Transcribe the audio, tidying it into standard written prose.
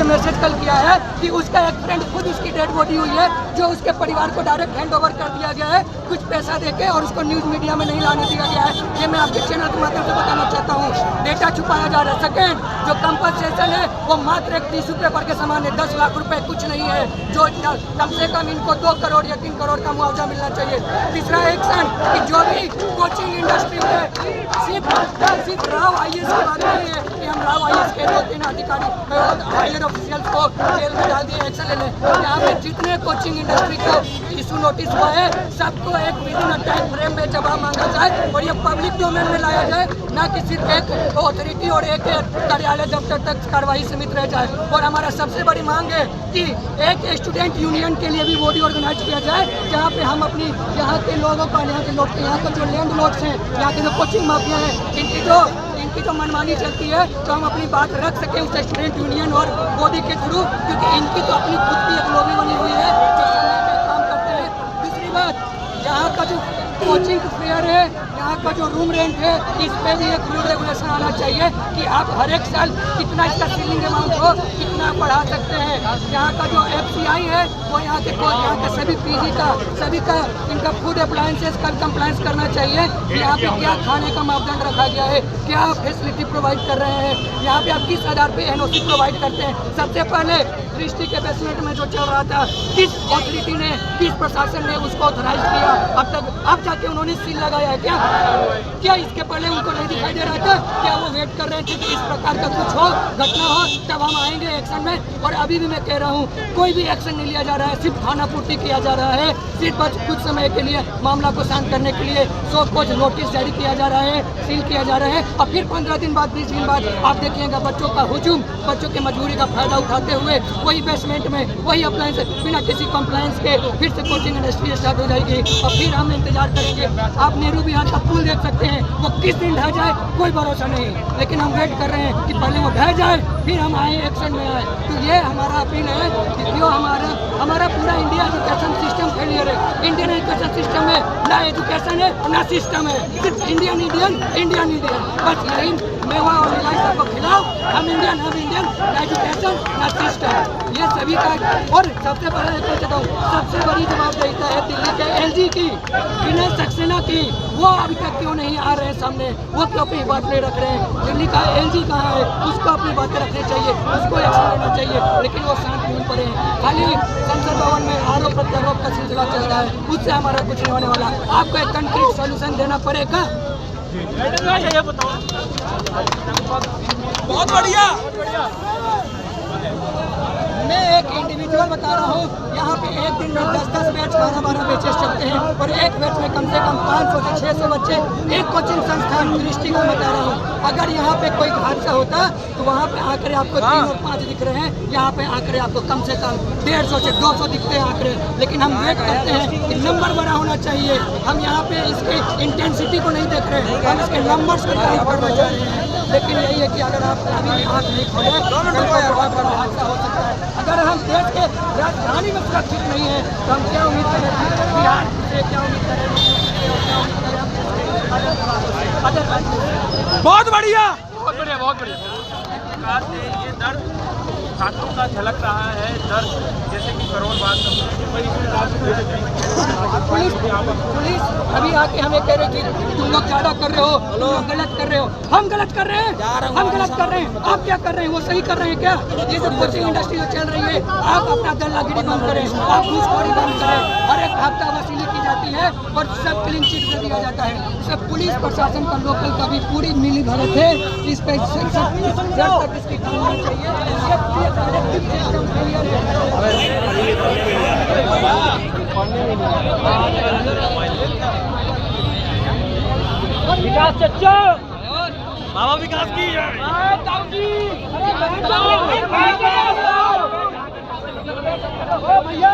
Message कल किया है कि उसका एक फ्रेंड खुद उसकी डेड बॉडी हुई है, जो उसके परिवार को डायरेक्ट हैंड ओवर कर दिया गया है कुछ पैसा देके, और उसको न्यूज़ मीडिया में नहीं लाने दिया गया है। ये मैं आपके चैनल के माध्यम से बताना चाहता हूँ। डेटा छुपाया जा रहा है। सेकेंड, जो कंपनसेशन है वो मात्र एक टिश्यू पेपर के समान है। 10 लाख रुपए कुछ नहीं है, जो कम से कम इनको 2 करोड़ या 3 करोड़ का मुआवजा मिलना चाहिए। तीसरा एक्शन कि जो भी कोचिंग इंडस्ट्री में सिर्फ राव IAS की बात नहीं है कि हम राव IAS के 2-3 अधिकारी हायर ऑफिशियल्स को जेल में डाल दिए एक्शन लेने। यहाँ पे जितने कोचिंग इंडस्ट्री को इशू नोटिस हुआ है सबको एक विदिन अ टाइम फ्रेम में जवाब मांगा जाए और ये पब्लिक डोमेन में लाया जाए, ना कि सिर्फ एक अथॉरिटी और एक कार्यालय दफ्तर तक कार्रवाई सीमित रह जाए। और हमारा सबसे बड़ी मांग है कि एक स्टूडेंट यूनियन के लिए भी बॉडी ऑर्गेनाइज किया जाए, जहाँ पे हम अपनी यहाँ के लोगों का, यहाँ के जो लैंड लॉर्ड्स हैं, यहाँ के जो कोचिंग माफिया हैं, इनकी जो मनमानी चलती है, तो हम अपनी बात रख सकें उस स्टूडेंट यूनियन और बॉडी के थ्रू, क्योंकि इनकी तो अपनी खुद की एक लॉबी बनी हुई है जो समय में काम करते हैं। दूसरी बात, यहाँ का जो कोचिंग फेयर है, यहाँ का जो रूम रेंट है, इस पर भी एक रूल रेगुलेशन आना चाहिए कि आप हर एक साल कितना इसका सीलिंग अमाउंट हो, कितना बढ़ा सकते हैं। यहाँ का जो FCI है वो यहाँ के सभी PG का, सभी का इनका फूड अप्लायंसेस का कंप्लायंस करना चाहिए। यहाँ पे क्या खाने का मापदंड रखा गया है, क्या फैसिलिटी प्रोवाइड कर रहे हैं, यहाँ पे आप किस आधार पे NOC प्रोवाइड करते हैं। सबसे पहले दृष्टि के बेसमेंट में जो चल रहा था, किस अथॉरिटी ने, किस प्रशासन ने उसको ऑथराइज किया, अब जाके उन्होंने सील लगाया है क्या इसके पहले उनको नहीं दिखाई दे रहा था? क्या वो वेट कर रहे थे कि इस प्रकार का कुछ हो, घटना हो, तब हम आएंगे एक्शन में? और अभी भी मैं कह रहा हूँ कोई भी एक्शन नहीं लिया जा रहा है, सिर्फ खाना पूर्ति किया जा रहा है, सिर्फ कुछ समय के लिए मामला को शांत करने के लिए कुछ नोटिस जारी किया जा रहा है, सील किया जा रहा है, और फिर 15 दिन बाद 20 दिन बाद आप देखिएगा बच्चों का हुजूम, बच्चों की मजबूरी का फायदा उठाते हुए वही बेसमेंट में, वही अप्लायंस, बिना किसी कंप्लायंस के फिर से कोचिंग इंडस्ट्री स्टार्ट हो जाएगी। और फिर हम इंतजार करेंगे। आप नेहरू विहार का पुल देख सकते हैं, वो किस दिन ढह जाए कोई भरोसा नहीं, लेकिन हम वेट कर रहे हैं कि पहले वो ढह जाए फिर हम आए, एक्शन में आए। तो ये हमारा अपील है कि क्यों हमारा पूरा इंडिया एजुकेशन सिस्टम फेलियर है। इंडियन एजुकेशन सिस्टम में ना एजुकेशन है ना सिस्टम है, सिर्फ इंडियन बस यही मेवा और मिलाई सबको खिलाओ, हम इंडियन ना एजुकेशन ना सिस्टम, ये सभी का। और सबसे बड़ा एक कहता हूँ, सबसे बड़ी जवाबदेही है दिल्ली के LG की, विनय सक्सेना की। वो अभी तक क्यों नहीं आ रहे हैं सामने, वो क्यों अपनी बात नहीं रख रहे हैं? दिल्ली का LG कहाँ है, उसको अपनी बातें रखनी चाहिए, उसको एक्शन लेना चाहिए, लेकिन वो शांत नहीं पड़े हैं। खाली संसद भवन में आरोप प्रत्यारोप का सिलसिला चल रहा है, उससे हमारा कुछ नहीं होने वाला। आपको एक कंक्रीट सोल्यूशन देना पड़ेगा। बहुत बढ़िया। मैं एक इंडिविजुअल बता रहा हूँ, यहाँ पे एक दिन में 10-10 बैच 12-12 बैचेस चलते हैं, और एक बैच में कम से कम 500 से 600 बच्चे। एक कोचिंग संस्थान दृष्टि को बता रहा हूँ, अगर यहाँ पे कोई हादसा होता तो वहाँ पे आकर आपको 3 और 5 दिख रहे हैं, यहाँ पे आकर आपको कम से कम 150 से 200 दिखते हैं आंकड़े। लेकिन हम वेट करते हैं कि नंबर बड़ा होना चाहिए। हम यहाँ पे इसके इंटेंसिटी को नहीं देख रहे, हम इसके नंबर्स को तारीफ करना चाह रहे हैं। लेकिन यही है कि अगर आप अभी आँख नहीं खोले तो बहुत बड़ा हादसा हो सकता है। अगर हम देश के राजधानी में सुरक्षित नहीं है तो हम क्या उम्मीद करें बिहार से, क्या उम्मीद करें? बहुत बढ़िया। ये दर्द छात्रों का झलक रहा है, दर्द जैसे कि करोड़ बात पुलिस अभी आके हमें कह रहे कि तुम लोग ज्यादा कर रहे हो, तुम लोग गलत कर रहे हो। हम गलत कर रहे हैं, हम गलत कर रहे हैं, आप क्या कर रहे हैं? वो सही कर रहे हैं क्या? ये जो कोचिंग इंडस्ट्री जो चल रही है, आप अपना दल्लागिरी बंद करें, आप घूसखोरी बंद करें। हर एक हफ्ता वसूली की जाती है और सब क्लीन चिट दे दिया जाता है। सब पुलिस प्रशासन का, लोकल का भी पूरी मिली भगत है। इस पे इसकी कानून चाहिए। विकास चच्चा, बाबा विकास की भैया।